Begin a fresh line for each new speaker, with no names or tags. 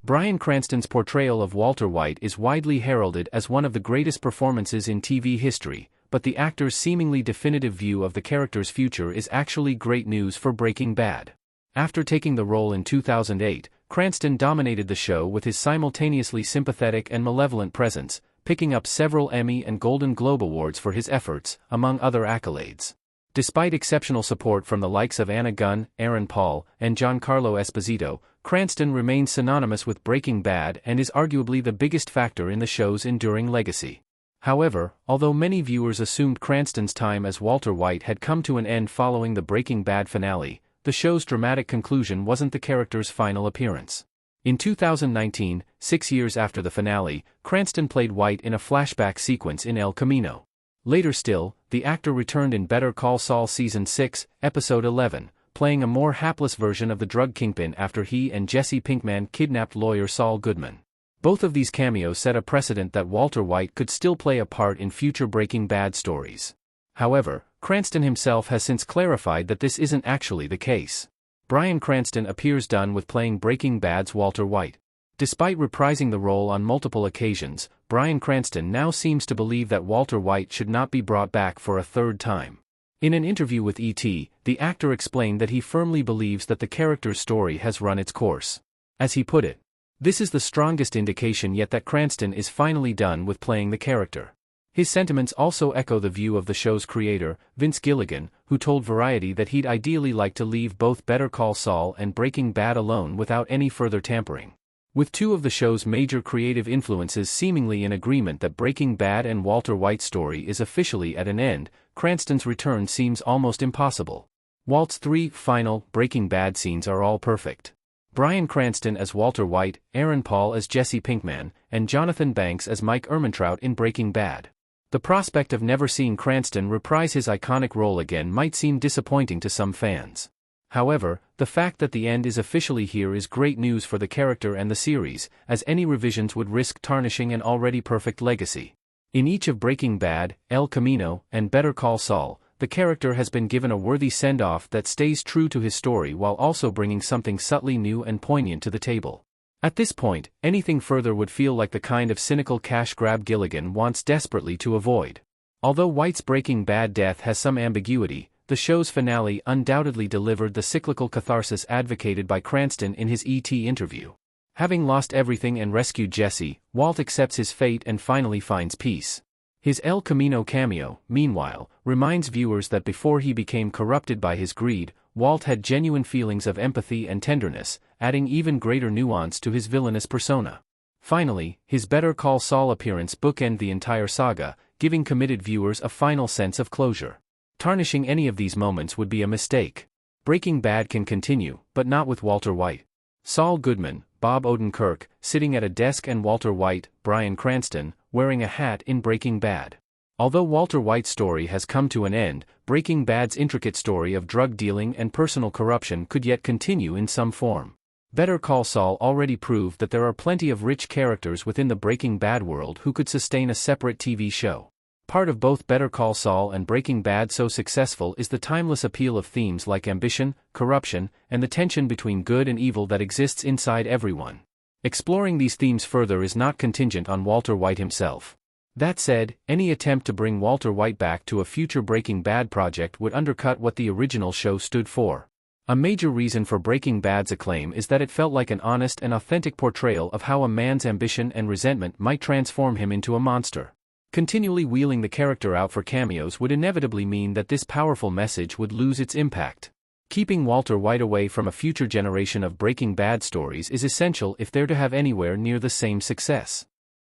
Bryan Cranston's portrayal of Walter White is widely heralded as one of the greatest performances in TV history, but the actor's seemingly definitive view of the character's future is actually great news for Breaking Bad. After taking the role in 2008, Cranston dominated the show with his simultaneously sympathetic and malevolent presence, picking up several Emmy and Golden Globe awards for his efforts, among other accolades. Despite exceptional support from the likes of Anna Gunn, Aaron Paul, and Giancarlo Esposito, Cranston remains synonymous with Breaking Bad and is arguably the biggest factor in the show's enduring legacy. However, although many viewers assumed Cranston's time as Walter White had come to an end following the Breaking Bad finale, the show's dramatic conclusion wasn't the character's final appearance. In 2019, 6 years after the finale, Cranston played White in a flashback sequence in El Camino. Later still, the actor returned in Better Call Saul Season 6, Episode 11, playing a more hapless version of the drug kingpin after he and Jesse Pinkman kidnapped lawyer Saul Goodman. Both of these cameos set a precedent that Walter White could still play a part in future Breaking Bad stories. However, Cranston himself has since clarified that this isn't actually the case. Bryan Cranston appears done with playing Breaking Bad's Walter White. Despite reprising the role on multiple occasions, Bryan Cranston now seems to believe that Walter White should not be brought back for a third time. In an interview with E.T., the actor explained that he firmly believes that the character's story has run its course. As he put it, "This is the strongest indication yet that Cranston is finally done with playing the character." His sentiments also echo the view of the show's creator, Vince Gilligan, who told Variety that he'd ideally like to leave both Better Call Saul and Breaking Bad alone without any further tampering. With two of the show's major creative influences seemingly in agreement that Breaking Bad and Walter White's story is officially at an end, Cranston's return seems almost impossible. Walt's three final Breaking Bad scenes are all perfect. Bryan Cranston as Walter White, Aaron Paul as Jesse Pinkman, and Jonathan Banks as Mike Ehrmantraut in Breaking Bad. The prospect of never seeing Cranston reprise his iconic role again might seem disappointing to some fans. However, the fact that the end is officially here is great news for the character and the series, as any revisions would risk tarnishing an already perfect legacy. In each of Breaking Bad, El Camino, and Better Call Saul, the character has been given a worthy send-off that stays true to his story while also bringing something subtly new and poignant to the table. At this point, anything further would feel like the kind of cynical cash grab Gilligan wants desperately to avoid. Although White's Breaking Bad death has some ambiguity, the show's finale undoubtedly delivered the cyclical catharsis advocated by Cranston in his E.T. interview. Having lost everything and rescued Jesse, Walt accepts his fate and finally finds peace. His El Camino cameo, meanwhile, reminds viewers that before he became corrupted by his greed, Walt had genuine feelings of empathy and tenderness, adding even greater nuance to his villainous persona. Finally, his Better Call Saul appearance bookends the entire saga, giving committed viewers a final sense of closure. Tarnishing any of these moments would be a mistake. Breaking Bad can continue, but not with Walter White. Saul Goodman, Bob Odenkirk, sitting at a desk, and Walter White, Bryan Cranston, wearing a hat in Breaking Bad. Although Walter White's story has come to an end, Breaking Bad's intricate story of drug dealing and personal corruption could yet continue in some form. Better Call Saul already proved that there are plenty of rich characters within the Breaking Bad world who could sustain a separate TV show. Part of both Better Call Saul and Breaking Bad so successful is the timeless appeal of themes like ambition, corruption, and the tension between good and evil that exists inside everyone. Exploring these themes further is not contingent on Walter White himself. That said, any attempt to bring Walter White back to a future Breaking Bad project would undercut what the original show stood for. A major reason for Breaking Bad's acclaim is that it felt like an honest and authentic portrayal of how a man's ambition and resentment might transform him into a monster. Continually wheeling the character out for cameos would inevitably mean that this powerful message would lose its impact. Keeping Walter White away from a future generation of Breaking Bad stories is essential if they're to have anywhere near the same success.